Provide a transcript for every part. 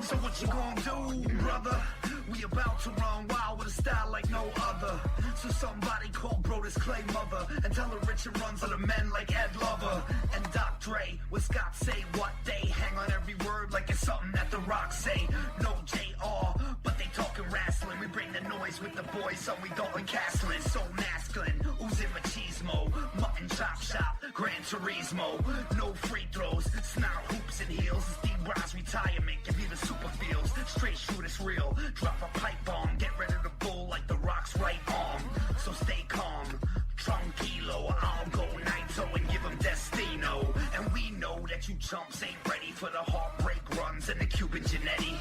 So what you gonna do, brother? We about to run wild with a style like no other. So somebody call Brodus Clay mother and tell her Richard runs other men like Ed Lover and Doc Dre. What Scott say, what they hang on every word like it's something that the Rock say. No JR, but they talking wrestling. We bring the noise with the boys, so we Dalton Castlin. So masculine, oozing machismo, mutton chop shop, Gran Turismo. No free throws, snarl hoops and heels. It's D-Bron's retirement, give you the super feels. Straight shoot, it's real. Drop a pipe bomb, get ready to bull like the Rock's right arm. So stay calm, tranquilo. I'll go Naito and give him Destino. And we know that you chumps ain't ready for the heartbreak runs and the Cuban Genetti.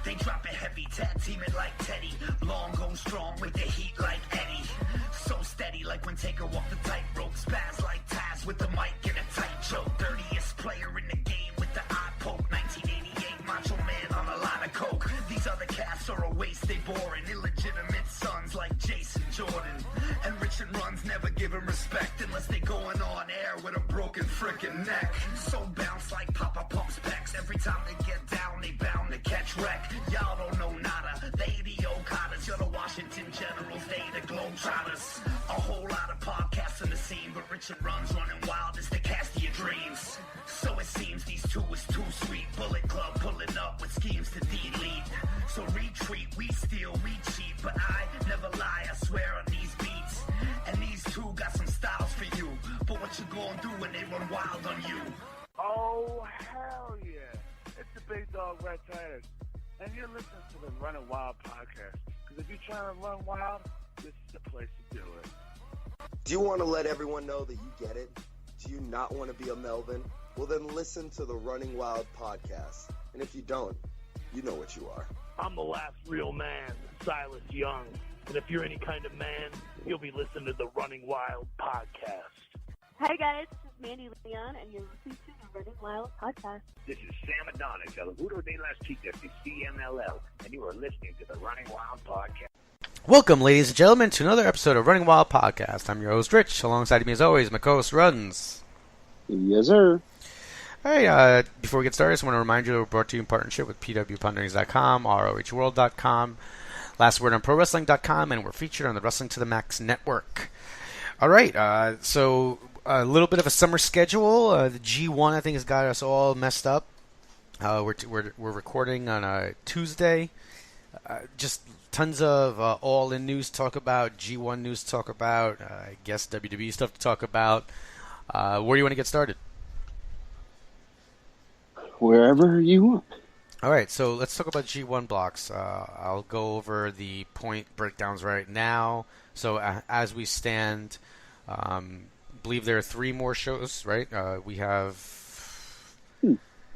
They drop it heavy, tag team it like Teddy. Long go strong with the heat like Eddie. So steady like when Taker walk the tightrope. Spaz like Taz with the mic in a tight choke. Dirtiest player in the game with the eye poke. 1988 Macho Man on a lot of coke. These other cats are a waste, they boring. Illegitimate sons like Jason Jordan. And Richard Runz never give him respect unless they going on air with a broken frickin' neck. So bounce like Papa Pump's pecs. Every time they get down, they bound to catch wreck. Y'all don't know nada. They the Okadas, you're the Washington Generals, they the Globetrotters. A whole lot of podcasts in the scene, but Richard Runz running wild is the cast of your dreams. So it seems these two is too sweet. Bullet Club pulling up with schemes to delete. So retreat, we steal, we cheat, but I never lie, I swear on these beats. And these two got some styles for you, but what you gonna do when they run wild on you? Oh, hell yeah. It's the Big Dog Red Titus. And you're listening to the Running Wild podcast. Because if you're trying to run wild, this is the place to do it. Do you want to let everyone know that you get it? Do you not want to be a Melvin? Well, then listen to the Running Wild podcast. And if you don't, you know what you are. I'm the last real man, Silas Young. And if you're any kind of man, you'll be listening to the Running Wild podcast. Hi guys, this is Mandy Leon, and you're listening to the Running Wild podcast. This is Sam Adonis, El Seguro de las Chicas de CMLL, and you are listening to the Running Wild podcast. Welcome, ladies and gentlemen, to another episode of Running Wild podcast. I'm your host, Rich. Alongside me, as always, my co-host, Runz. Yes, sir. All right, before we get started, I just want to remind you that we're brought to you in partnership with pwponderings.com, rohworld.com, lastwordonprowrestling.com, and we're featured on the Wrestling to the Max network. All right, so a little bit of a summer schedule. The G1, I think, has got us all messed up. We're recording on a Tuesday. Just tons of all-in news to talk about, G1 news to talk about, I guess WWE stuff to talk about. Where do you want to get started? Wherever you want. All right, so let's talk about G1 blocks. I'll go over the point breakdowns right now. So as we stand, believe there are 3 more shows, right? We have...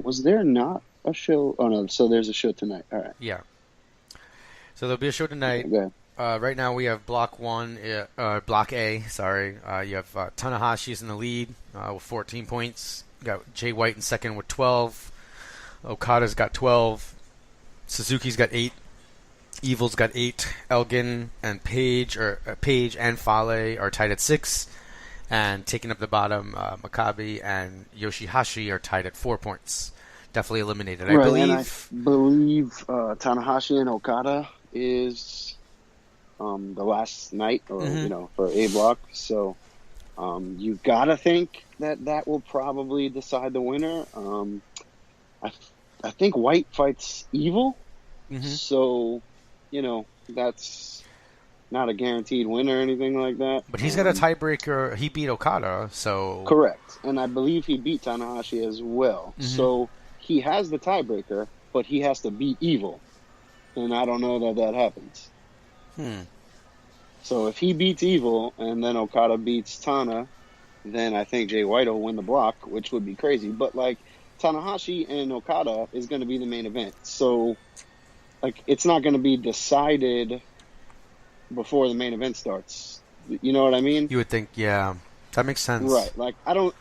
Was there not a show? Oh, no, so there's a show tonight. All right. Yeah. So there'll be a show tonight. Okay. Right now we have Block A, sorry. You have Tanahashi's in the lead with 14 points. You got Jay White in second with 12. Okada's got 12. Suzuki's got 8. Evil's got 8. Elgin and Page and Fale are tied at 6. And taking up the bottom, Maccabi and Yoshihashi are tied at 4 points. Definitely eliminated, I believe. And I believe Tanahashi and Okada is the last night, or for A block. So you gotta think that will probably decide the winner. I think White fights Evil, so that's not a guaranteed win or anything like that. But he's got a tiebreaker. He beat Okada, so... Correct. And I believe he beat Tanahashi as well. So he has the tiebreaker, but he has to beat Evil. And I don't know that happens. So if he beats Evil and then Okada beats Tana, then I think Jay White will win the block, which would be crazy. But, Tanahashi and Okada is going to be the main event. So, it's not going to be decided before the main event starts. You know what I mean? You would think, yeah. That makes sense. Right. I don't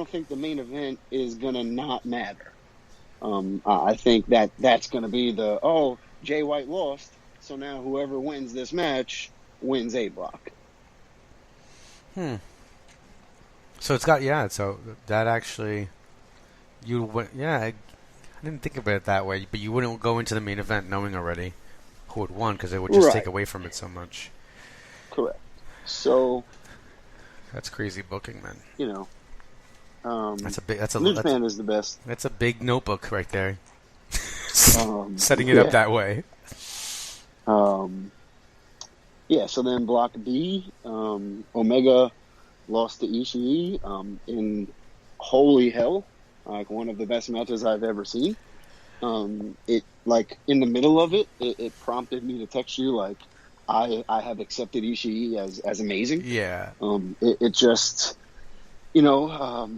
think the main event is going to not matter. I think that's going to be Jay White lost, so now whoever wins this match wins A block. So it's got, so that actually... didn't think about it that way, but you wouldn't go into the main event knowing already who had won because it would just take away from it so much. Correct. So that's crazy booking, man. You know, New Japan is the best. That's a big notebook right there. Setting it up that way. Yeah. So then Block B, Omega lost to Ishii in holy hell, like one of the best matches I've ever seen. It like in the middle of it prompted me to text you like I have accepted Ishii as amazing. Yeah. It just, you know,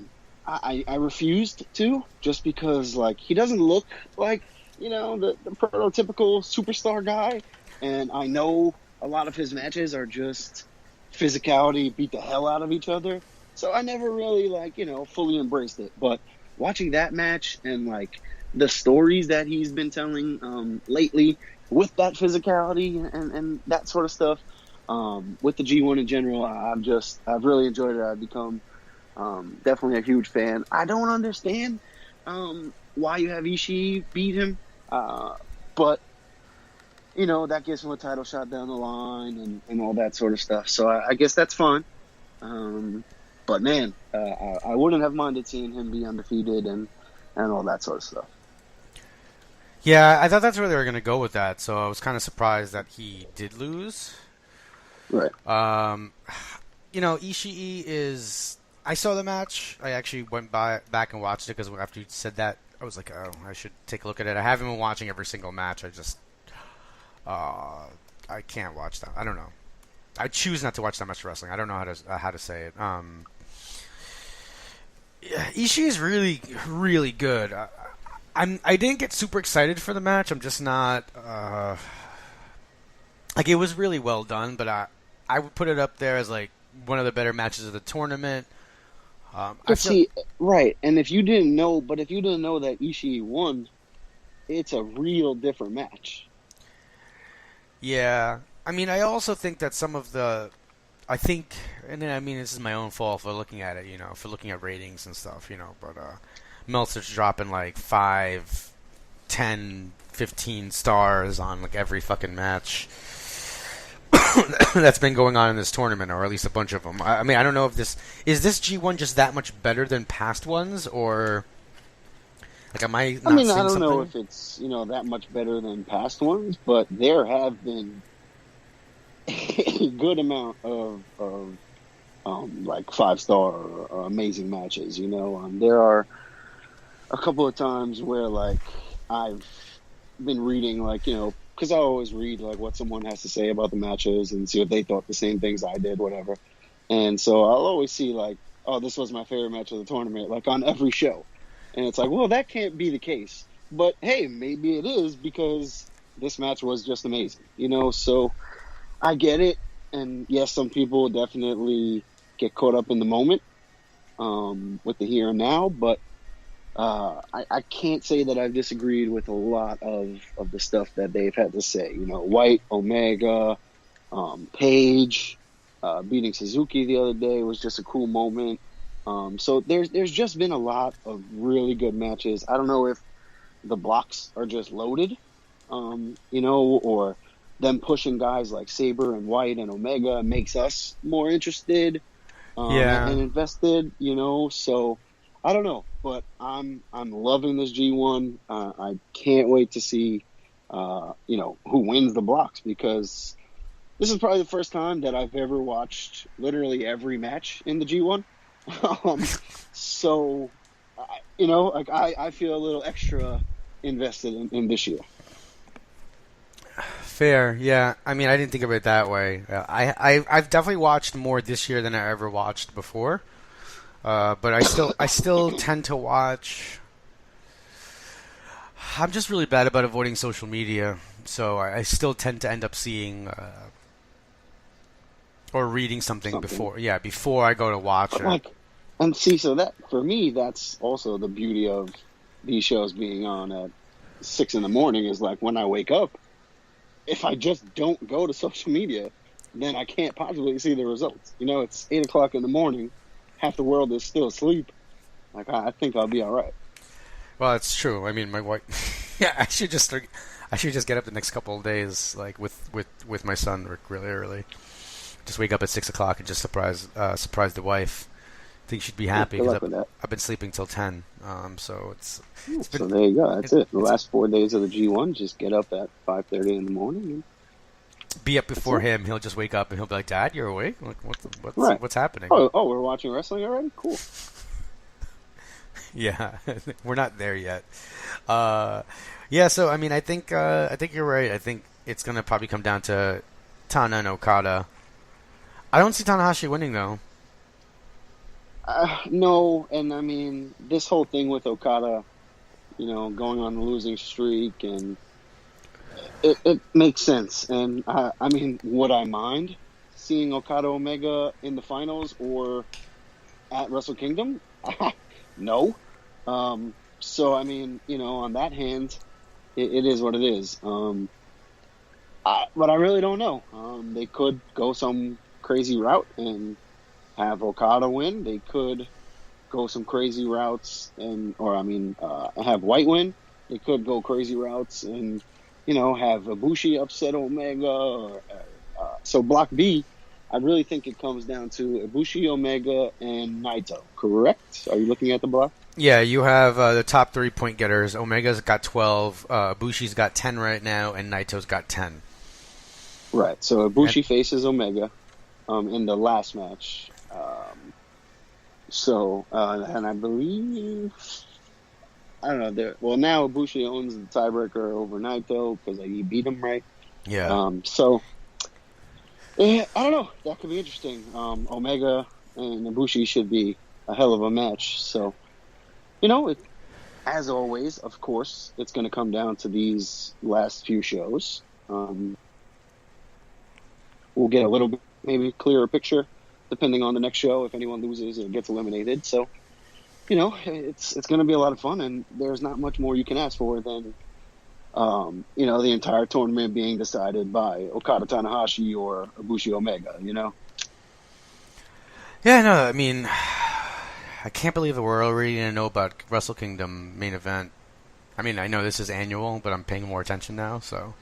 I refused to just because like he doesn't look like, you know, the prototypical superstar guy, and I know a lot of his matches are just physicality, beat the hell out of each other. So I never really like, you know, fully embraced it. But watching that match and like the stories that he's been telling lately with that physicality and that sort of stuff, with the G1 in general, I've really enjoyed it. I've become definitely a huge fan. I don't understand why you have Ishii beat him, but you know, that gives him a title shot down the line and all that sort of stuff. So I guess that's fine. But man, I wouldn't have minded seeing him be undefeated and all that sort of stuff. Yeah, I thought that's where they were going to go with that, so I was kind of surprised that he did lose. Right. You know, Ishii is... I saw the match. I actually went back and watched it because after you said that, I was like, oh, I should take a look at it. I haven't been watching every single match. I just... I can't watch that. I don't know. I choose not to watch that much wrestling. I don't know how to say it. Ishii is really, really good. I didn't get super excited for the match. I'm just not like, it was really well done, but I would put it up there as like one of the better matches of the tournament. Right, and if you didn't know that Ishii won, it's a real different match. Yeah, I mean, I also think that some of the, and then I mean, this is my own fault for looking at it, you know, for looking at ratings and stuff, you know, but Meltzer's dropping like 5, 10, 15 stars on like every fucking match that's been going on in this tournament, or at least a bunch of them. I mean, I don't know if this G1 just that much better than past ones, or like, am I not seeing I don't something? know if it's, you know, that much better than past ones, but there have been a good amount of like 5-star or amazing matches. You know, there are a couple of times where like I've been reading, like, you know, because I always read like what someone has to say about the matches and see if they thought the same things I did, whatever. And so I'll always see like, oh, this was my favorite match of the tournament, like on every show. And it's like, well, that can't be the case. But hey, maybe it is, because this match was just amazing, you know? So I get it. And yes, some people definitely get caught up in the moment with the here and now. But I can't say that I've disagreed with a lot of the stuff that they've had to say. You know, White, Omega, Page, beating Suzuki the other day was just a cool moment. So there's just been a lot of really good matches. I don't know if the blocks are just loaded, you know, or them pushing guys like Sabre and White and Omega makes us more interested and invested, you know. So I don't know, but I'm loving this G1. I can't wait to see, you know, who wins the blocks, because this is probably the first time that I've ever watched literally every match in the G1. So, you know, like I feel a little extra invested in this year. Fair, yeah. I mean, I didn't think of it that way. I've definitely watched more this year than I ever watched before. But I still tend to watch. I'm just really bad about avoiding social media, so I still tend to end up seeing or reading something before I go to watch it. Like, and see, so that for me, that's also the beauty of these shows being on at 6 a.m. is like, when I wake up, if I just don't go to social media, then I can't possibly see the results. You know, it's 8 o'clock in the morning. Half the world is still asleep. Like, I think I'll be all right. Well, it's true. I mean, my wife. Yeah, I should just get up the next couple of days, like with my son really early. Just wake up at 6 o'clock and just surprise the wife. I think she'd be happy Good luck because with that. I've been sleeping till 10. So it's been, So there you go. That's it. The last 4 days of the G1, just get up at 5:30 in the morning. And be up before him. He'll just wake up and he'll be like, "Dad, you're awake? Like, what's happening?" Oh, we're watching wrestling already? Cool. Yeah, we're not there yet. Yeah, so I mean, I think you're right. I think it's gonna probably come down to Tana and Okada. I don't see Tanahashi winning though. No, and I mean, this whole thing with Okada, going on the losing streak, and it makes sense. And I mean, would I mind seeing Okada Omega in the finals or at Wrestle Kingdom? No. So I mean, on that hand, it is what it is. But I really don't know. They could go some crazy route and have Okada win. They could go some crazy routes have White win. They could go crazy routes and, have Ibushi upset Omega. So Block B, I really think it comes down to Ibushi, Omega, and Naito, correct? Are you looking at the block? Yeah, you have the top 3 point getters. Omega's got 12, Ibushi's got 10 right now, and Naito's got 10. Right, so Ibushi faces Omega in the last match. And I believe, I don't know. Now Ibushi owns the tiebreaker over Naito because he beat him, right? Yeah. I don't know. That could be interesting. Omega and Ibushi should be a hell of a match. So, as always, of course, it's going to come down to these last few shows. We'll get a little bit maybe clearer picture depending on the next show if anyone loses or gets eliminated. So, it's going to be a lot of fun, and there's not much more you can ask for than, the entire tournament being decided by Okada Tanahashi or Ibushi Omega, Yeah, no, I mean, I can't believe that we're already going to know about Wrestle Kingdom main event. I mean, I know this is annual, but I'm paying more attention now, so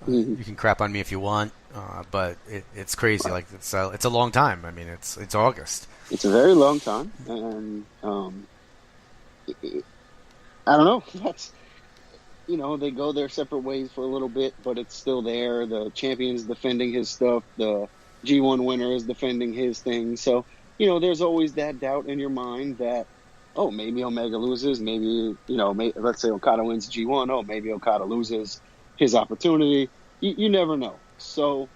you can crap on me if you want, but it's crazy. Like it's a long time. I mean, it's August. It's a very long time, and I don't know. That's they go their separate ways for a little bit, but it's still there. The champion's defending his stuff. The G1 winner is defending his thing. So there's always that doubt in your mind that, oh, maybe Omega loses. Maybe let's say Okada wins G1. Oh, maybe Okada loses his opportunity. You never know. So,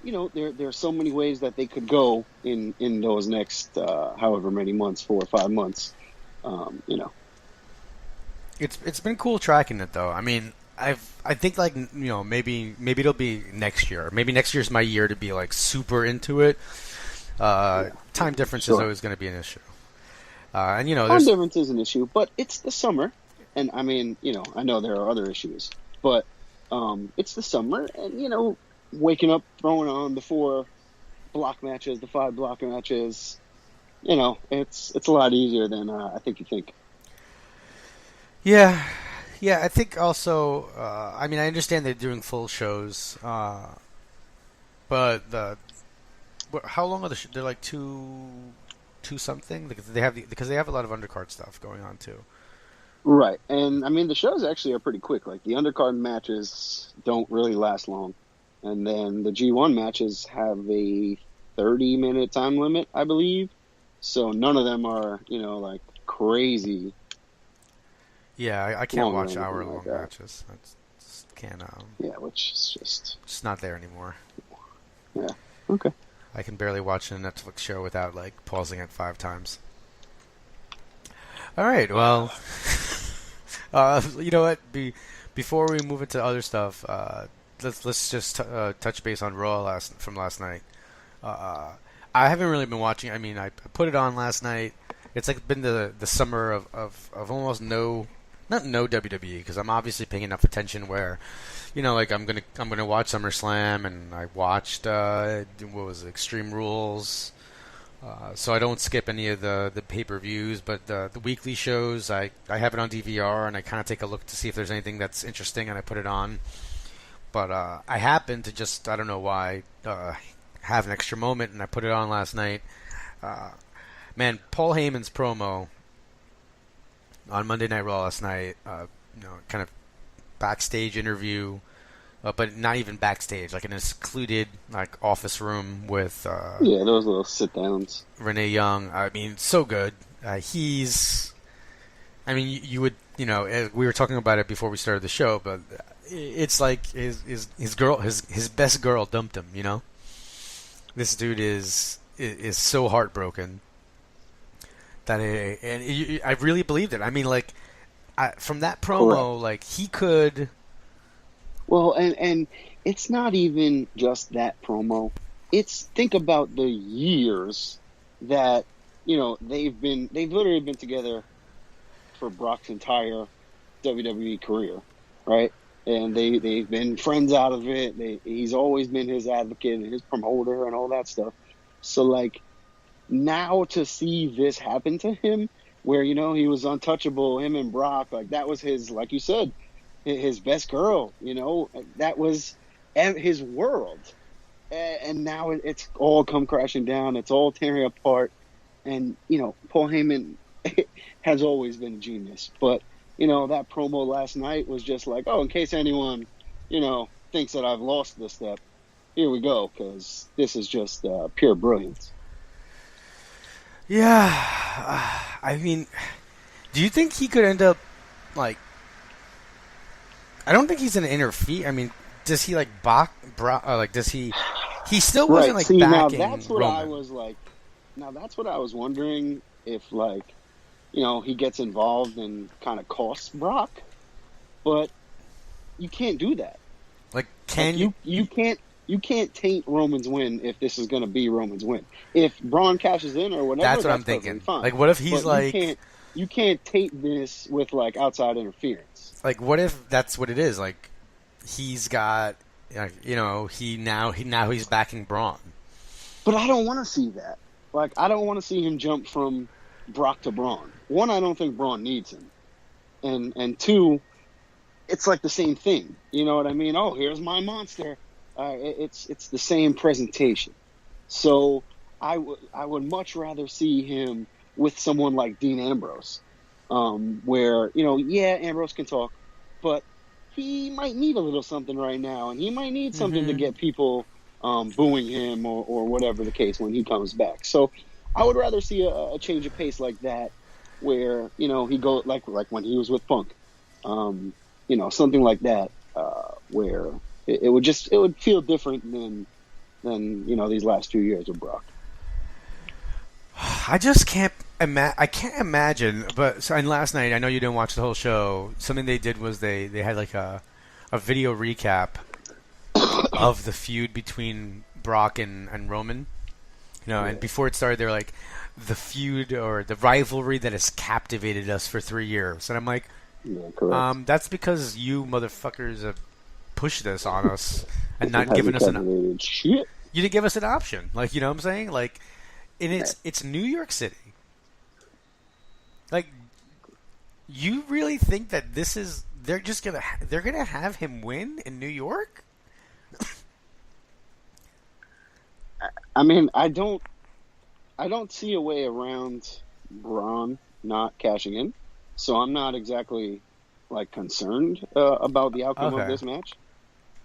there's so many ways that they could go in those next however many months, 4 or 5 months. It's been cool tracking it though. I mean, I think maybe it'll be next year. Maybe next year's my year to be like super into it. Time difference is always going to be an issue. And time difference is an issue, but it's the summer, and I mean, I know there are other issues, but it's the summer, and waking up, throwing on the 4 block matches, the 5 block matches, it's a lot easier than I think you think. Yeah, I think also, I mean, I understand they're doing full shows, but how long are they're like two something? Because they have a lot of undercard stuff going on too. Right, and I mean the shows actually are pretty quick. Like the undercard matches don't really last long, and then the G1 matches have a 30-minute time limit, I believe. So none of them are like crazy. Yeah, I can't watch hour-long matches. I just can't. Which is just not there anymore. Yeah. Okay. I can barely watch a Netflix show without pausing it 5 times. All right. Well, you know what? Before we move into other stuff, let's just touch base on Raw from last night. I haven't really been watching. I mean, I put it on last night. It's been the summer of almost not no WWE, because I'm obviously paying enough attention where, I'm gonna watch SummerSlam, and I watched what was it, Extreme Rules, So I don't skip any of the pay-per-views, but the weekly shows, I have it on DVR, and I kind of take a look to see if there's anything that's interesting, and I put it on. But I happen to just, I don't know why, have an extra moment, and I put it on last night. Man, Paul Heyman's promo on Monday Night Raw last night, kind of backstage interview, but not even backstage, like in a secluded office room with those little sit downs. Renee Young. I mean, so good. You would, we were talking about it before we started the show, but it's like his best girl dumped him. This dude is so heartbroken that I really believed it. I mean, from that promo, Correct. he could. Well, and it's not even just that promo. Think about the years that they've literally been together for Brock's entire WWE career, right? And they've been friends out of it. He's always been his advocate and his promoter and all that stuff. So now to see this happen to him, where he was untouchable, him and Brock, that was his, like you said, his best girl, that was his world. And now it's all come crashing down. It's all tearing apart. And, Paul Heyman has always been a genius. But, that promo last night was just in case anyone, thinks that I've lost this step, here we go, because this is just pure brilliance. Yeah. I mean, do you think he could end up, I don't think he's going to interfere. I mean, does he, does he... He still wasn't, right. See, backing now that's what Roman. I was now that's what I was wondering if, he gets involved and kind of costs Brock. But you can't do that. You can't taint Roman's win if this is going to be Roman's win. If Braun cashes in or whatever, that's what I'm thinking. Fine. What if he's you can't taint this with outside interference. What if that's what it is? He's got, now he's backing Braun. But I don't want to see that. I don't want to see him jump from Brock to Braun. One, I don't think Braun needs him, and two, it's the same thing. You know what I mean? Oh, here's my monster. It's the same presentation. So I would much rather see him with someone like Dean Ambrose, where Ambrose can talk, but he might need a little something right now, and he might need something to get people booing him or whatever the case when he comes back. So I would rather see a change of pace like that, where he go like when he was with Punk, something like that, where it would feel different than these last 2 years of Brock. I just can't imagine. But and last night, I know you didn't watch the whole show. Something they did was they had a video recap of the feud between Brock and Roman. And before it started, they were like, the feud or the rivalry that has captivated us for 3 years. And I'm like, that's because you motherfuckers have pushed this on us and not given us you didn't give us an option. You know what I'm saying? And it's New York City. You really think that they're gonna have him win in New York? I mean, I don't see a way around Braun not cashing in, so I'm not exactly concerned about the outcome of this match.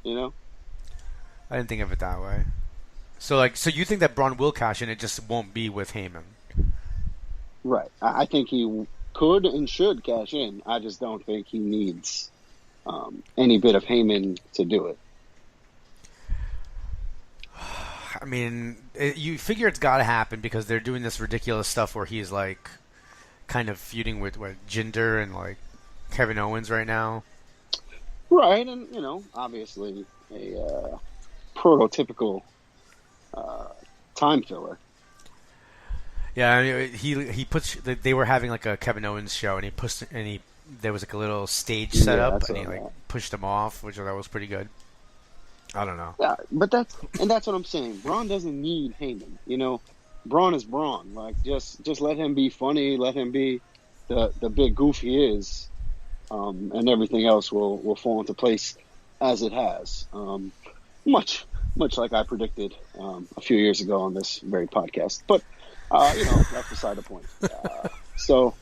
I didn't think of it that way. So you think that Braun will cash in? It just won't be with Heyman. Right. I think he could and should cash in. I just don't think he needs any bit of Heyman to do it. I mean, you figure it's got to happen because they're doing this ridiculous stuff where he's kind of feuding with Jinder and Kevin Owens right now. Right, and obviously a prototypical time filler. Yeah, I mean, he puts. They were having a Kevin Owens show, and there was a little stage set up, and he pushed him off, which I thought was pretty good. I don't know. Yeah, but that's what I'm saying. Braun doesn't need Heyman. Braun is Braun. Like, just let him be funny. Let him be the big goof he is, and everything else will fall into place as it has. Much like I predicted a few years ago on this very podcast. But that's beside the point. So,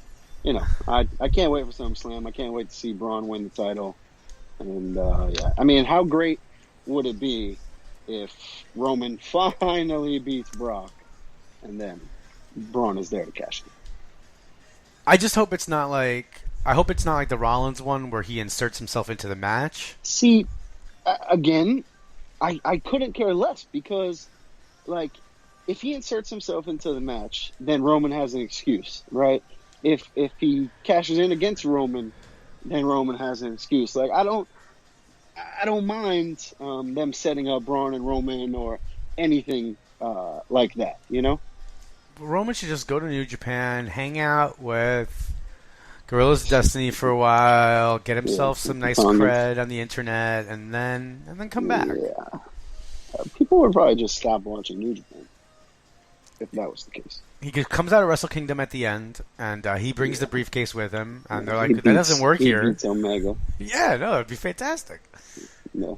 I can't wait for SummerSlam. I can't wait to see Braun win the title. And yeah, I mean, how great would it be if Roman finally beats Brock, and then Braun is there to cash it? I just hope it's not like the Rollins one where he inserts himself into the match. See, again, I couldn't care less because, like, if he inserts himself into the match, then Roman has an excuse, right? If he cashes in against Roman, then Roman has an excuse. Like, I don't mind them setting up Braun and Roman or anything like that, Roman should just go to New Japan, hang out with Guerrillas of Destiny for a while, get himself some nice cred on the internet, and then come back. Yeah. People would probably just stop watching New Japan if that was the case. He comes out of Wrestle Kingdom at the end, and he brings the briefcase with him, and they're like, that doesn't work here. He beats Omega. Yeah, no, it'd be fantastic. No.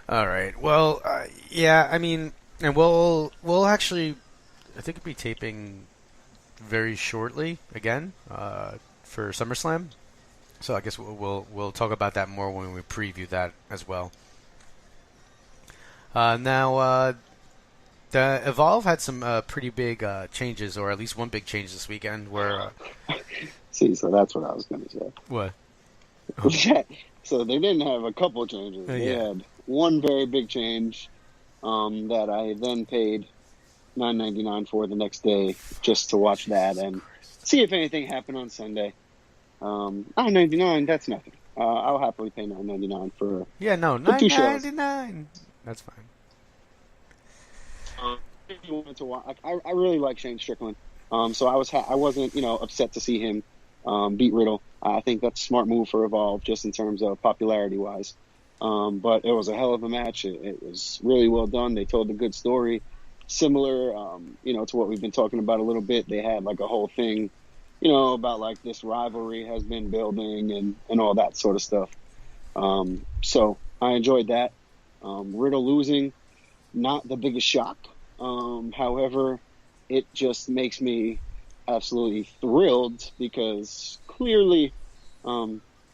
All right. Well, yeah, I mean, and we'll actually, I think, be taping very shortly again for SummerSlam. So I guess we'll talk about that more when we preview that as well. Now, the Evolve had some pretty big changes, or at least one big change this weekend. Where see, so that's what I was going to say. What? So they didn't have a couple changes. They had one very big change that I then paid $9.99 for the next day just to watch that and see if anything happened on Sunday. $9.99, that's nothing. I'll happily pay $9.99 for $9.99. That's fine. If you wanted to watch, I really like Shane Strickland. So I wasn't upset to see him beat Riddle. I think that's a smart move for Evolve, just in terms of popularity wise. But it was a hell of a match. It was really well done. They told a good story, similar, to what we've been talking about a little bit. They had like a whole thing, about like this rivalry has been building and all that sort of stuff. So I enjoyed that. Riddle losing, not the biggest shock. However, it just makes me absolutely thrilled because clearly,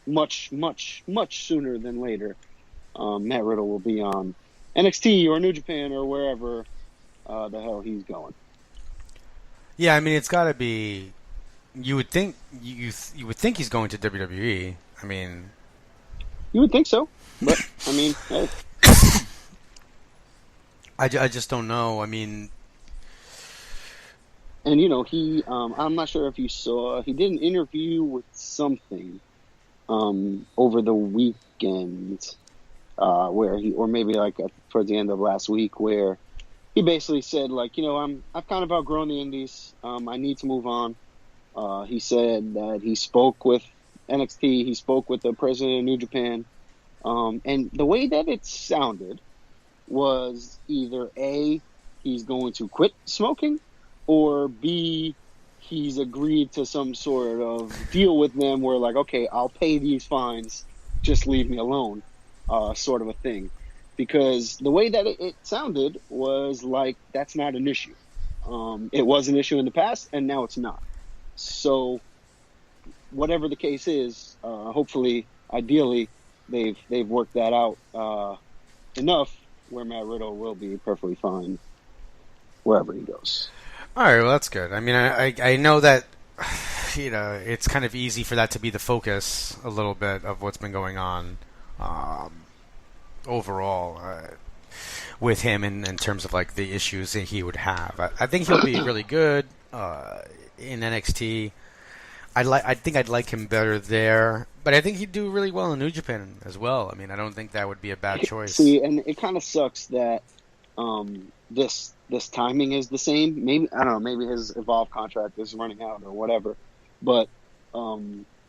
much sooner than later, Matt Riddle will be on NXT or New Japan or wherever the hell he's going. Yeah, I mean, it's got to be. You would think you would think he's going to WWE. I mean, you would think so, but I mean, hey. I just don't know. I mean, and he I'm not sure if you saw, he did an interview with something over the weekend where or maybe like towards the end of last week, where he basically said like, I've kind of outgrown the indies. I need to move on. He said that he spoke with NXT, he spoke with the president of New Japan, and the way that it sounded was either A, he's going to quit smoking, or B, he's agreed to some sort of deal with them where like, okay, I'll pay these fines, just leave me alone, sort of a thing. Because the way that it sounded was like that's not an issue. It was an issue in the past, and now it's not. So whatever the case is, hopefully, ideally, they've worked that out enough where Matt Riddle will be perfectly fine wherever he goes. All right, well, that's good. I mean, I know that, it's kind of easy for that to be the focus a little bit of what's been going on overall with him in terms of, like, the issues that he would have. I think he'll be really good in NXT. I think I'd like him better there, but I think he'd do really well in New Japan as well. I mean, I don't think that would be a bad choice. See, and it kind of sucks that this timing is the same. Maybe, I don't know, maybe his Evolve contract is running out or whatever, but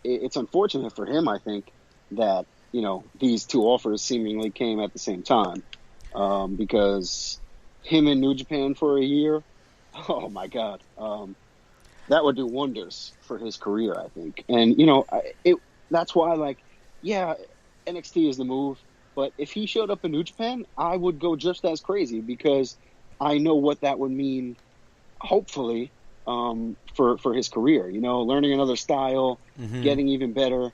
it's unfortunate for him, I think, that these two offers seemingly came at the same time, because him in New Japan for a year, oh my God, that would do wonders for his career, I think. And that's why, like, yeah, NXT is the move, but if he showed up in New Japan, I would go just as crazy because I know what that would mean. Hopefully, for his career, learning another style, getting even better,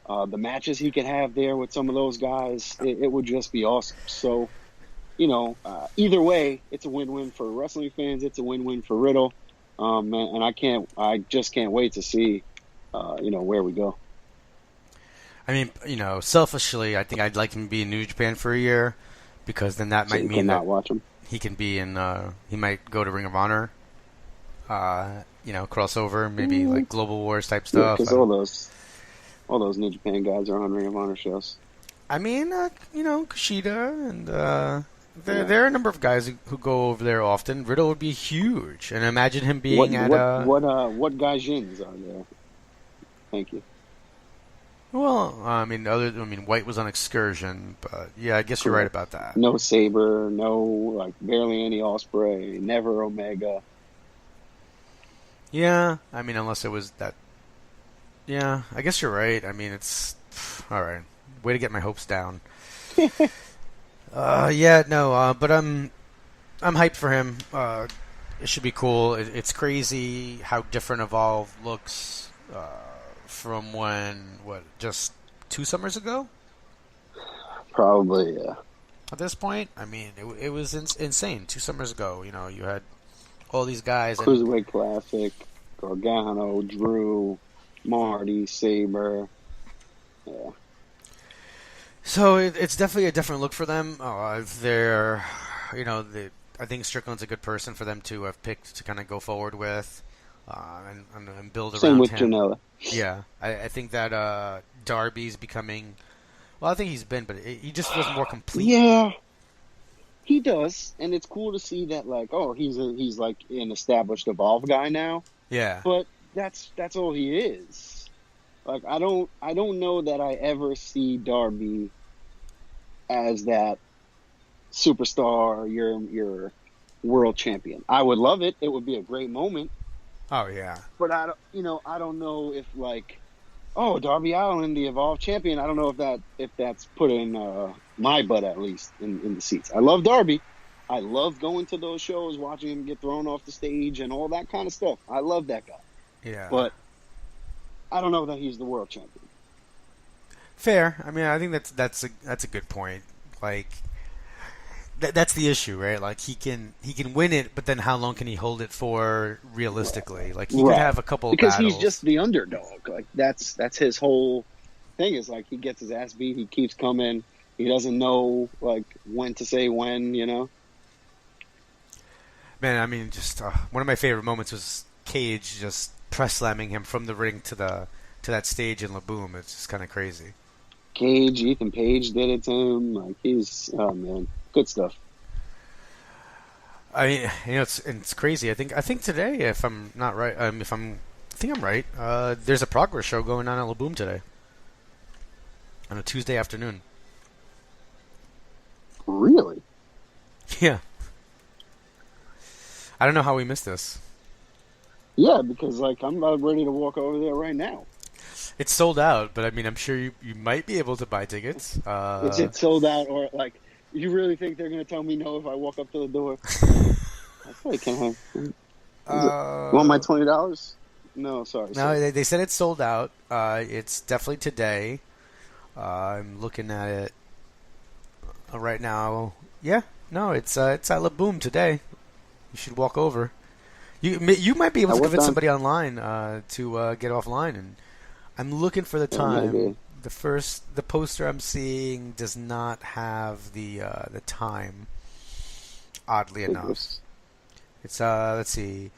the matches he could have there with some of those guys, it would just be awesome. So. Either way, it's a win-win for wrestling fans. It's a win-win for Riddle, and I just can't wait to see, where we go. I mean, selfishly, I think I'd like him to be in New Japan for a year, because then that might mean that watch him. He can be in. He might go to Ring of Honor. Crossover, maybe like Global Wars type stuff. Because all those New Japan guys are on Ring of Honor shows. I mean, Kushida and. There are a number of guys who go over there often. Riddle would be huge, and imagine him being what gaijins are there? Thank you. Well, White was on excursion, but yeah, I guess you're right about that. No Saber, no barely any Ospreay, never Omega. Yeah, unless it was that. Yeah, I guess you're right. It's all right. Way to get my hopes down. But I'm hyped for him. It should be cool. It's crazy how different Evolve looks from just 2 summers ago? Probably, yeah. At this point, it was insane. 2 summers ago, you had all these guys. Cruiserweight Classic, Gargano, Drew, Marty, Saber. Yeah. So it's definitely a different look for them. I think Strickland's a good person for them to have picked to kind of go forward with and build around him. Same with Janela. Yeah, I think that Darby's becoming. Well, I think he's been, but he just feels more complete. Yeah, he does, and it's cool to see that. He's like an established Evolve guy now. Yeah, but that's all he is. I don't know that I ever see Darby as that superstar, your world champion. I would love it. It would be a great moment. Oh yeah. But I don't know if Darby Allin, the Evolve champion. I don't know if that's putting my butt at least in the seats. I love Darby. I love going to those shows, watching him get thrown off the stage and all that kind of stuff. I love that guy. Yeah. But I don't know that he's the world champion. Fair. I think that's a good point. That's the issue, right? He can win it, but then how long can he hold it for realistically? He could have a couple because battles. He's just the underdog. That's his whole thing. Is he gets his ass beat, he keeps coming. He doesn't know when to say when. Man, just one of my favorite moments was Cage just press slamming him from the ring to that stage in La Boom. It's just kind of crazy. Cage, Ethan Page did it to him. He's good stuff. It's crazy. I think today, if I'm not right, I think I'm right. There's a Progress show going on at La Boom today on a Tuesday afternoon. Really? Yeah. I don't know how we missed this. Yeah, because I'm about ready to walk over there right now. It's sold out, but I'm sure you might be able to buy tickets. Is it sold out, or you really think they're going to tell me no if I walk up to the door? I probably can't have. Want my $20? No, sorry. No, they said it's sold out. It's definitely today. I'm looking at it right now. Yeah, no, it's at La Boom today. You should walk over. You might be able to convince somebody online to get offline. And I'm looking for the time. The poster I'm seeing does not have the time. Oddly enough, it's let's see.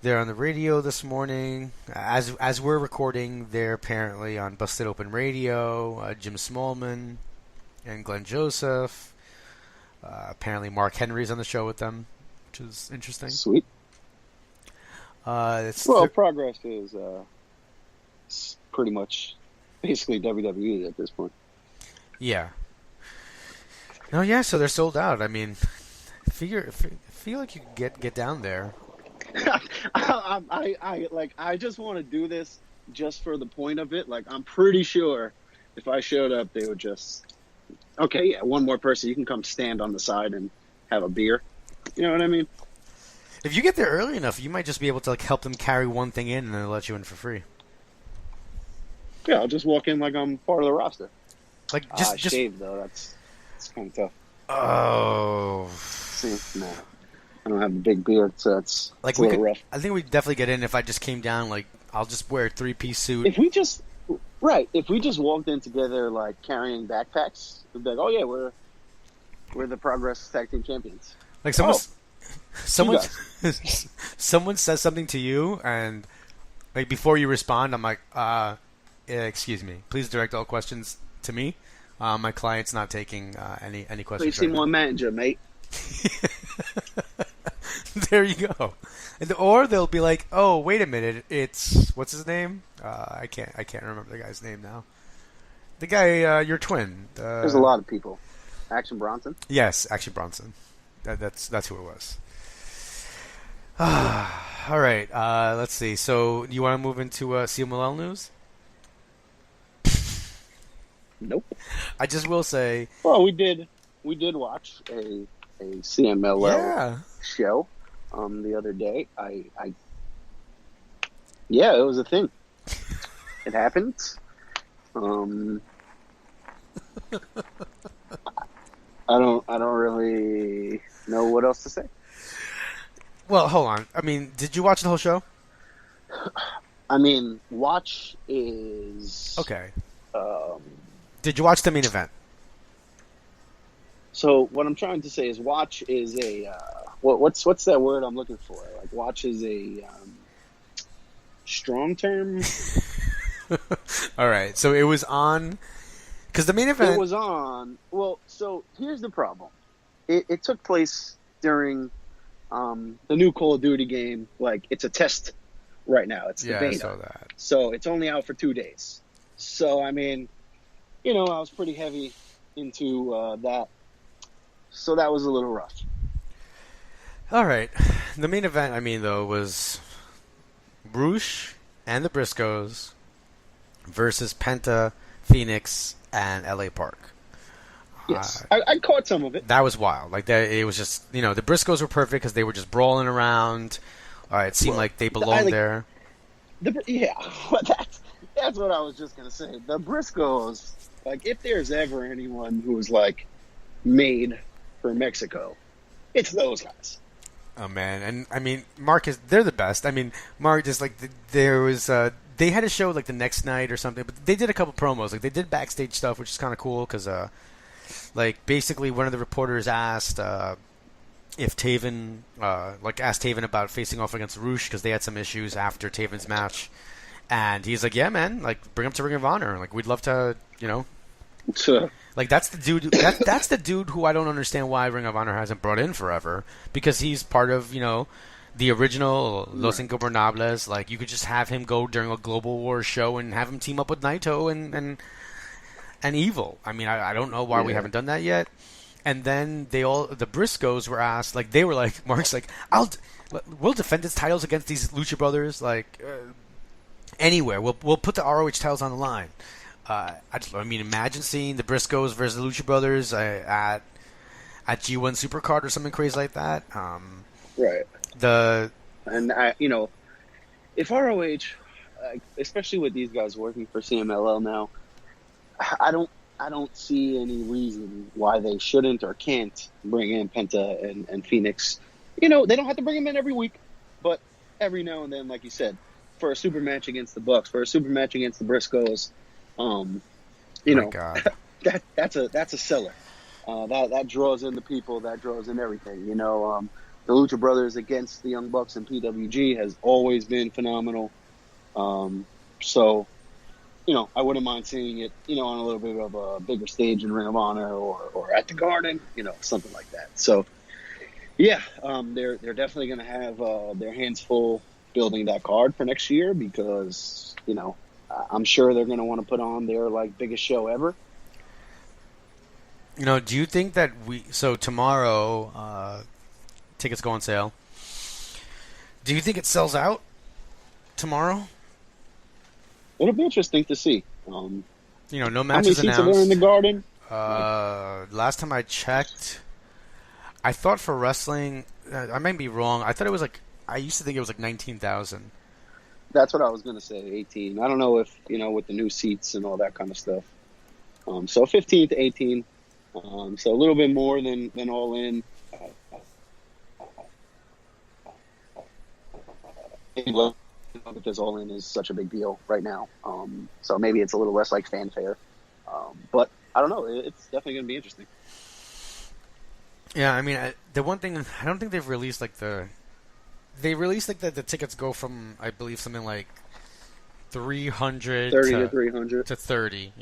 They're on the radio this morning. As we're recording, they're apparently on Busted Open Radio. Jim Smallman and Glenn Joseph. Apparently, Mark Henry's on the show with them, which is interesting. Sweet. Progress is pretty much basically WWE at this point. Yeah. No, yeah. So they're sold out. feel like you could get down there. I just want to do this just for the point of it. Like, I'm pretty sure if I showed up, they would just, okay, yeah, one more person, you can come stand on the side and have a beer. You know what I mean? If you get there early enough, you might just be able to like help them carry one thing in, and then they'll let you in for free. Yeah, I'll just walk in like I'm part of the roster. Like just shave though. That's kind of tough. Oh, See, no, I don't have a big beard, so it's like a little rough. I think we'd definitely get in if I just came down. Like I'll just wear a 3-piece suit. If we just walked in together, like carrying backpacks, we'd be like, oh yeah, we're the Progress Tag Team Champions. Like someone says something to you, and like before you respond, I'm like, excuse me, please direct all questions to me. My client's not taking any questions. Please see my manager, mate. There you go. Or they'll be like, oh, wait a minute, it's what's his name? I can't remember the guy's name now. The guy, your twin. There's a lot of people. Action Bronson. Yes, Action Bronson. That's who it was. All right. Let's see. So, you want to move into CMLL news? Nope. I just will say. Well, we did watch a CMLL show the other day. Yeah, it was a thing. It happened. I don't really know what else to say. Well, hold on. I mean, did you watch the whole show? I mean, watch is okay. Did you watch the main event? So what I'm trying to say is, watch is a what's that word I'm looking for? Like, watch is a strong term. All right. So it was on. Because the main event... It was on... Well, so here's the problem. It took place during the new Call of Duty game. Like, it's a test right now. It's the beta. I saw that. So it's only out for 2 days. So, I mean, I was pretty heavy into that. So that was a little rough. All right. The main event, though, was Roosh and the Briscoes versus Penta, Phoenix, and LA Park. Yes, I caught some of it. That was wild. Like that, it was just the Briscoes were perfect because they were just brawling around. It seemed like they belonged there. That's what I was just gonna say. The Briscoes, like, if there's ever anyone who's like made for Mexico, it's those guys. Oh man, and Marcus, they're the best. Mark just like there was. They had a show like the next night or something, but they did a couple promos. Like they did backstage stuff, which is kind of cool because, like basically one of the reporters asked if Taven, asked Taven about facing off against Roosh because they had some issues after Taven's match, and he's like, "Yeah, man, like bring him to Ring of Honor. Like we'd love to, Sure. Like that's the dude. That's the dude who I don't understand why Ring of Honor hasn't brought in forever because he's part of the original Los Ingobernables. Like you could just have him go during a Global War show and have him team up with Naito and Evil. I don't know why we haven't done that yet. And then the Briscoes were asked, like they were like, Mark's like, we'll defend his titles against these Lucha Brothers like anywhere. We'll put the ROH titles on the line. Imagine seeing the Briscoes versus the Lucha Brothers at G1 Supercard or something crazy like that. Right. If ROH, especially with these guys working for CMLL now, I don't see any reason why they shouldn't or can't bring in Penta and Phoenix. They don't have to bring them in every week, but every now and then, like you said, for a super match against the Bucks, for a super match against the Briscoes, God. that's a seller. That draws in the people, that draws in everything. The Lucha Brothers against the Young Bucks and PWG has always been phenomenal. So, I wouldn't mind seeing it, on a little bit of a bigger stage in Ring of Honor or at the Garden, something like that. So, yeah, they're definitely going to have their hands full building that card for next year because, I'm sure they're going to want to put on their biggest show ever. Do you think that so tomorrow tickets go on sale. Do you think it sells out tomorrow? It'll be interesting to see. No How many matches seats are there in the announced. Garden? Last time I checked, I thought for wrestling, I might be wrong. I thought it was I used to think it was 19,000. That's what I was going to say, 18. I don't know if, with the new seats and all that kind of stuff. So 15 to 18. So a little bit more than All In. Because All In is such a big deal right now. So maybe it's a little less like fanfare. But I don't know. It's definitely going to be interesting. Yeah, I mean, the one thing, I don't think they've released they released that the tickets go from, I believe, something like 300 30 to 300 to 30,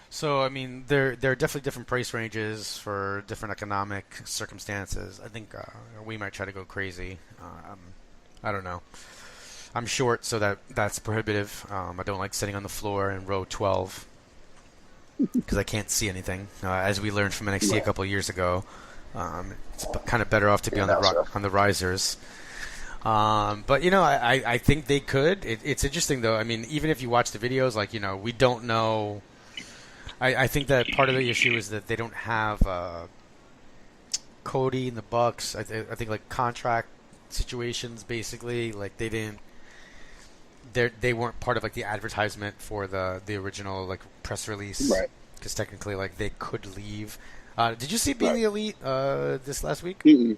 So I mean, there are definitely different price ranges for different economic circumstances. I think we might try to go crazy. I don't know. I'm short, so that's prohibitive. I don't like sitting on the floor in row 12 because I can't see anything. As we learned from NXT a couple of years ago, it's kind of better off to be on the risers. But I think they could. It's interesting though. I mean, even if you watch the videos, we don't know. I think that part of the issue is that they don't have Cody and the Bucks. I think contract situations basically they weren't part of the advertisement for the original press release, right? Because technically they could leave. Did you see Being the Elite this last week? Mm-mm.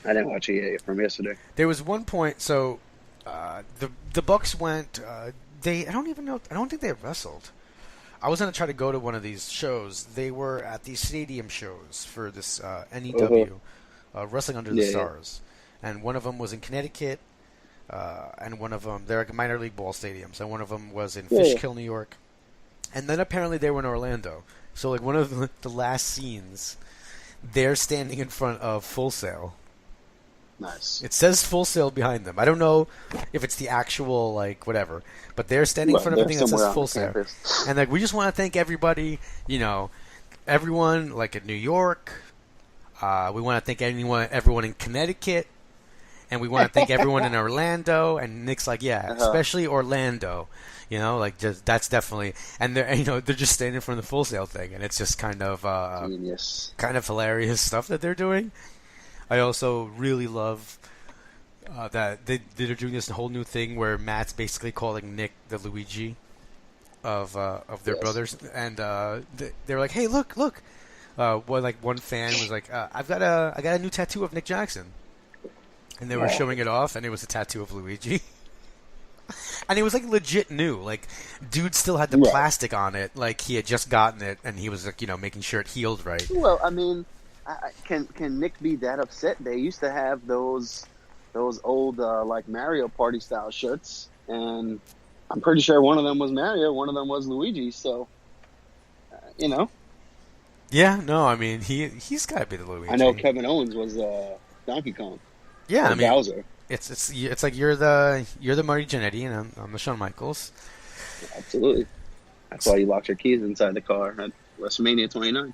I didn't watch it from yesterday. There was one point. So the Bucks went. I don't think they wrestled. I was going to try to go to one of these shows. They were at these stadium shows for this NEW, Wrestling Under the Stars. And one of them was in Connecticut, and one of them, they're minor league ball stadiums, and one of them was in Fishkill, New York. And then apparently they were in Orlando. So one of the last scenes, they're standing in front of Full Sail. Nice. It says Full Sail behind them. I don't know if it's the actual whatever, but they're standing in front of a thing that says Full Sail. And we just want to thank everybody, everyone in New York. We want to thank everyone in Connecticut, and we want to thank everyone in Orlando. And Nick's especially Orlando. That's definitely, and they're just standing in front of the Full Sail thing, and it's just kind of genius, kind of hilarious stuff that they're doing. I also really love that they're doing this whole new thing where Matt's basically calling Nick the Luigi of their brothers, and they're like, "Hey, look!" One fan was like, I got a new tattoo of Nick Jackson," and they were showing it off, and it was a tattoo of Luigi, and it was legit new. Dude still had the plastic on it, he had just gotten it, and he was making sure it healed right. Well, I mean. Can Nick be that upset? They used to have those old Mario Party style shirts, and I'm pretty sure one of them was Mario, one of them was Luigi. So, Yeah, no, I mean he's got to be the Luigi. I know Kevin Owens was Donkey Kong. Yeah, Bowser. It's like you're the Marty Jannetty, and I'm the Shawn Michaels. Absolutely. That's why you locked your keys inside the car at WrestleMania 29.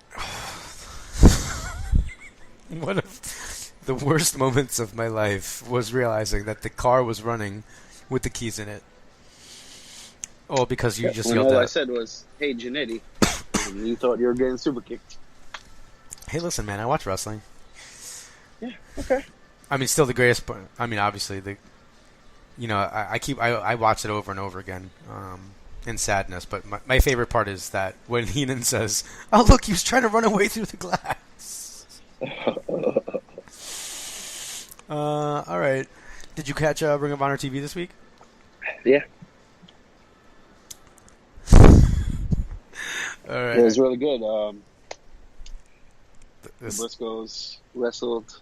One of the worst moments of my life was realizing that the car was running with the keys in it. Oh, because you just yelled all out. I said was, "Hey, Jannetty," and you thought you were getting super kicked. Hey, listen, man, I watch wrestling. Yeah, okay. I mean, still the greatest. I mean, obviously I watch it over and over again in sadness. But my favorite part is that when Heenan says, "Oh, look, he was trying to run away through the glass." All right. Did you catch Ring of Honor TV this week? Yeah. All right. It was really good. The Briscoes wrestled.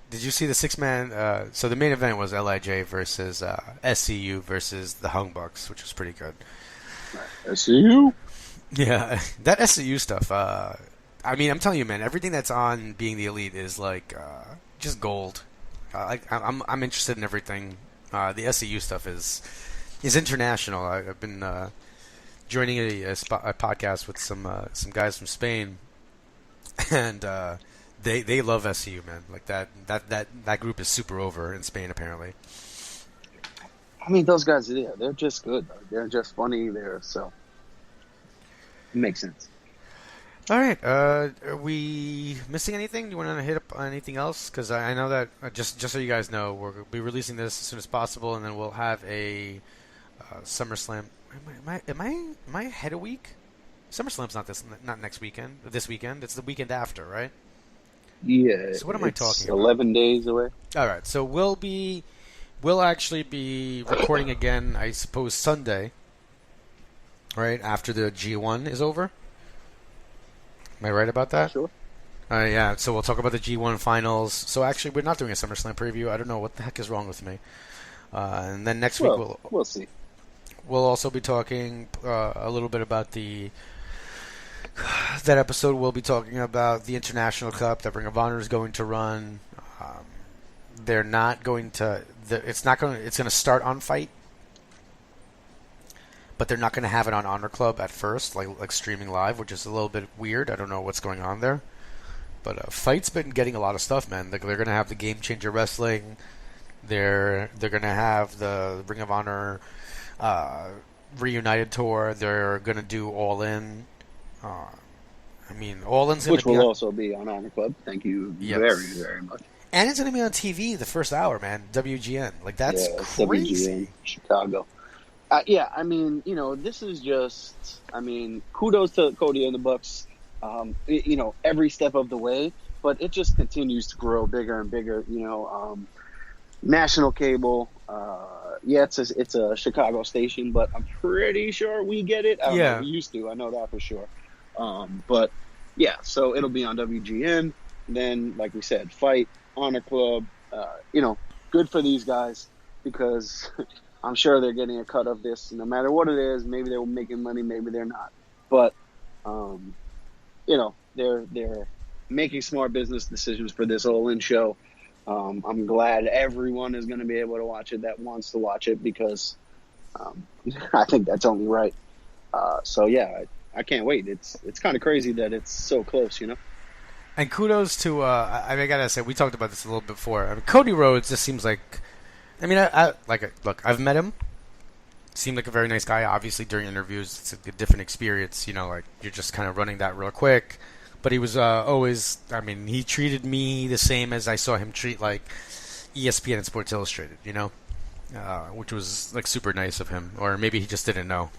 Did you see the 6-man? So the main event was LIJ versus SCU versus the Young Bucks, which was pretty good. SCU? Yeah, that SCU stuff. I mean, I'm telling you, man, everything that's on Being the Elite is just gold. I'm interested in everything. The SCU stuff is international. I've been joining a podcast with some guys from Spain, and they love SCU, man. Like that group is super over in Spain, apparently. I mean, those guys, they're just good. They're just funny. So it makes sense. All right. Are we missing anything? Do you want to hit up on anything else? Because I know that just so you guys know, we'll be releasing this as soon as possible, and then we'll have a SummerSlam. Am I ahead a week? SummerSlam's not next weekend. This weekend. It's the weekend after, right? Yeah. So what am I talking about? 11 days away. All right. So we'll actually be recording again, I suppose, Sunday, right after the G1 is over. Am I right about that? Sure. Yeah, so we'll talk about the G1 finals. So actually, we're not doing a SummerSlam preview. I don't know what the heck is wrong with me. And then next week we'll see. We'll also be talking a little bit about that episode. We'll be talking about the International Cup that Ring of Honor is going to run. They're not going to. It's going to start on Fight, but they're not going to have it on Honor Club at first, like streaming live, which is a little bit weird. I don't know what's going on there. But Fight's been getting a lot of stuff, man. They're going to have the Game Changer Wrestling. They're going to have the Ring of Honor Reunited Tour. They're going to do All In. All In's going to be which will also be on Honor Club. Thank you very, very much. And it's going to be on TV the first hour, man. WGN. Like, that's crazy. WGN, Chicago. This is just, kudos to Cody and the Bucks, every step of the way, but it just continues to grow bigger and bigger, national cable, it's a Chicago station, but I'm pretty sure we get it. I don't know, we used to, I know that for sure. But yeah, so it'll be on WGN, then, like we said, Fight, Honor Club, good for these guys, because I'm sure they're getting a cut of this, no matter what it is. Maybe they're making money, maybe they're not. But, they're making smart business decisions for this All In show. I'm glad everyone is going to be able to watch it that wants to watch it, because I think that's only right. I can't wait. It's kind of crazy that it's so close, And kudos to, I gotta say, we talked about this a little bit before. Cody Rhodes just seems like, look, I've met him. Seemed like a very nice guy. Obviously, during interviews, it's a different experience. You're just kind of running that real quick. But he was always, he treated me the same as I saw him treat, like, ESPN and Sports Illustrated, which was, like, super nice of him. Or maybe he just didn't know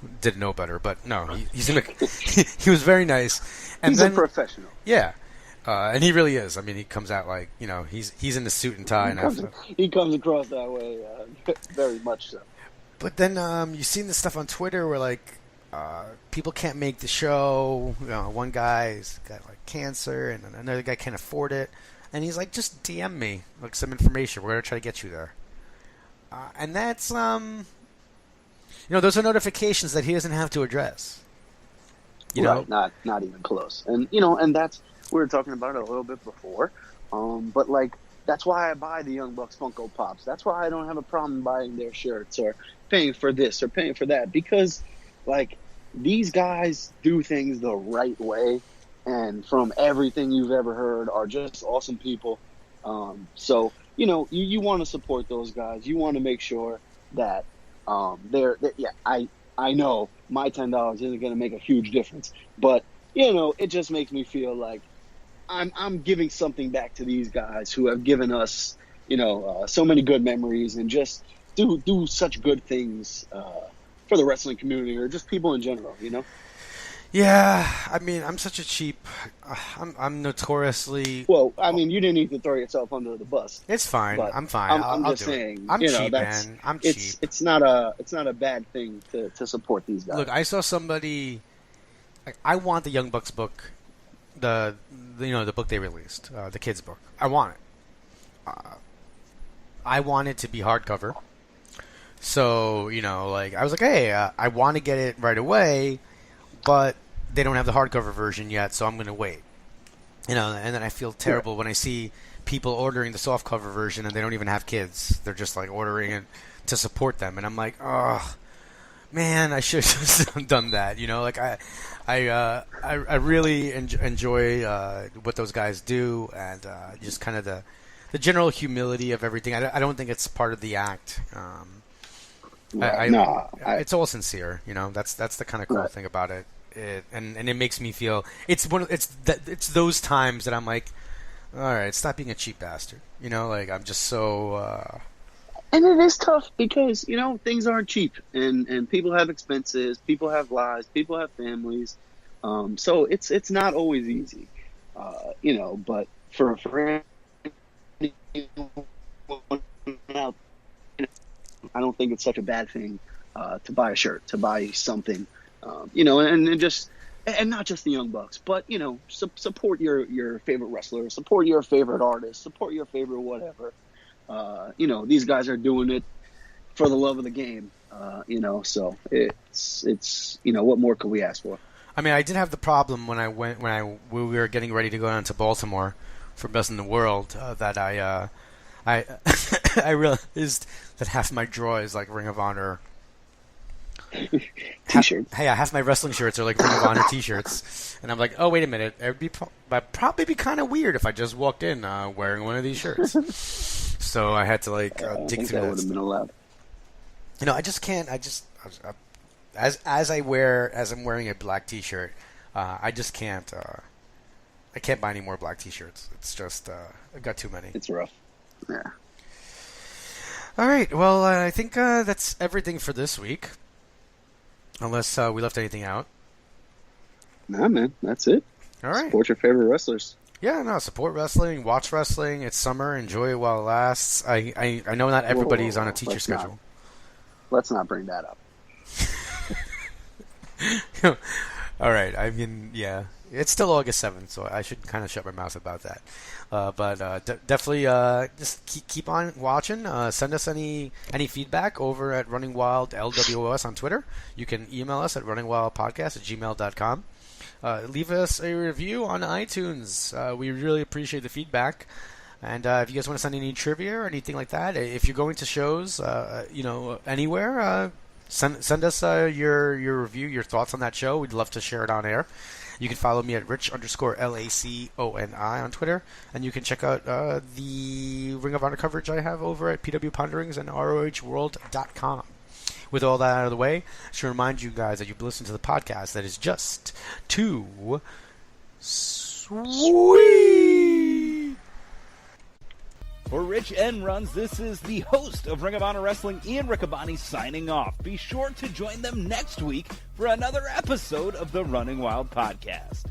better. But no, he seemed like, he was very nice. And he's a professional. Yeah. And he really is. He comes out like, he's in the suit and tie. He comes across that way, very much so. But then you've seen this stuff on Twitter where, like, people can't make the show. One guy's got, like, cancer, and another guy can't afford it. And he's like, just DM me, like, some information. We're going to try to get you there. And that's, those are notifications that he doesn't have to address. You know? Not even close. And, and that's, we were talking about it a little bit before, but like that's why I buy the Young Bucks Funko Pops. That's why I don't have a problem buying their shirts or paying for this or paying for that, because like these guys do things the right way, and from everything you've ever heard are just awesome people. So you want to support those guys. You want to make sure that I know my $10 isn't going to make a huge difference, but it just makes me feel like I'm giving something back to these guys who have given us, so many good memories and just do such good things for the wrestling community or just people in general, Yeah, I'm such a cheap. I'm notoriously. Well, you didn't need to throw yourself under the bus. It's fine. I'm fine. I'm I'll just saying. I'm cheap, man. I'm cheap. It's not a bad thing to support these guys. Look, I saw somebody. I want the Young Bucks book, the book they released, the kids book. I want it. I want it to be hardcover. So I was like, hey, I want to get it right away, but they don't have the hardcover version yet, so I'm going to wait. And then I feel terrible when I see people ordering the softcover version and they don't even have kids. They're just like ordering it to support them, and I'm like, oh. man, I should have just done that. You know, like I really enjoy what those guys do, and just kind of the general humility of everything. I don't think it's part of the act. It's all sincere. You know, that's the kind of cool thing about it. And it makes me feel it's those times that I'm like, all right, stop being a cheap bastard. You know, like I'm just so. And it is tough because, you know, things aren't cheap, and people have expenses, people have lives, people have families. So it's not always easy, you know, but for anyone, I don't think it's such a bad thing to buy a shirt, to buy something, you know, and not just the Young Bucks, but, you know, support your favorite wrestler, support your favorite artist, support your favorite whatever. You know, these guys are doing it for the love of the game, you know, so it's you know, what more could we ask for? I mean, I did have the problem when we were getting ready to go down to Baltimore for Best in the World that I I realized that half my draw is like Ring of Honor T-shirts. Half my wrestling shirts are like Ring of Honor T-shirts, and I'm like, oh wait a minute, it'd probably be kind of weird if I just walked in wearing one of these shirts. So I had to like dig through that. Would have been allowed. You know, I just can't. As I'm wearing a black T-shirt, I just can't. I can't buy any more black T-shirts. It's just I've got too many. It's rough. Yeah. All right. Well, I think that's everything for this week. Unless we left anything out. Nah, man, that's it. All right. Support your favorite wrestlers. Yeah, no, support wrestling, watch wrestling. It's summer. Enjoy it while it lasts. I know not everybody's on a teacher schedule. Let's not bring that up. All right. I mean, yeah. It's still August 7th, so I should kind of shut my mouth about that. But definitely just keep on watching. Send us any feedback over at Running Wild LWOS on Twitter. You can email us at runningwildpodcast@gmail.com. Leave us a review on iTunes. We really appreciate the feedback. And if you guys want to send any trivia or anything like that, if you're going to shows, you know, anywhere, send us your review, your thoughts on that show. We'd love to share it on air. You can follow me at Rich_LACONI on Twitter, and you can check out the Ring of Honor coverage I have over at PW Ponderings and ROHworld.com. With all that out of the way, I should remind you guys that you've listened to the podcast that is just too sweet. For Rich and Runz, this is the host of Ring of Honor Wrestling, Ian Riccaboni, signing off. Be sure to join them next week for another episode of the Running Wild Podcast.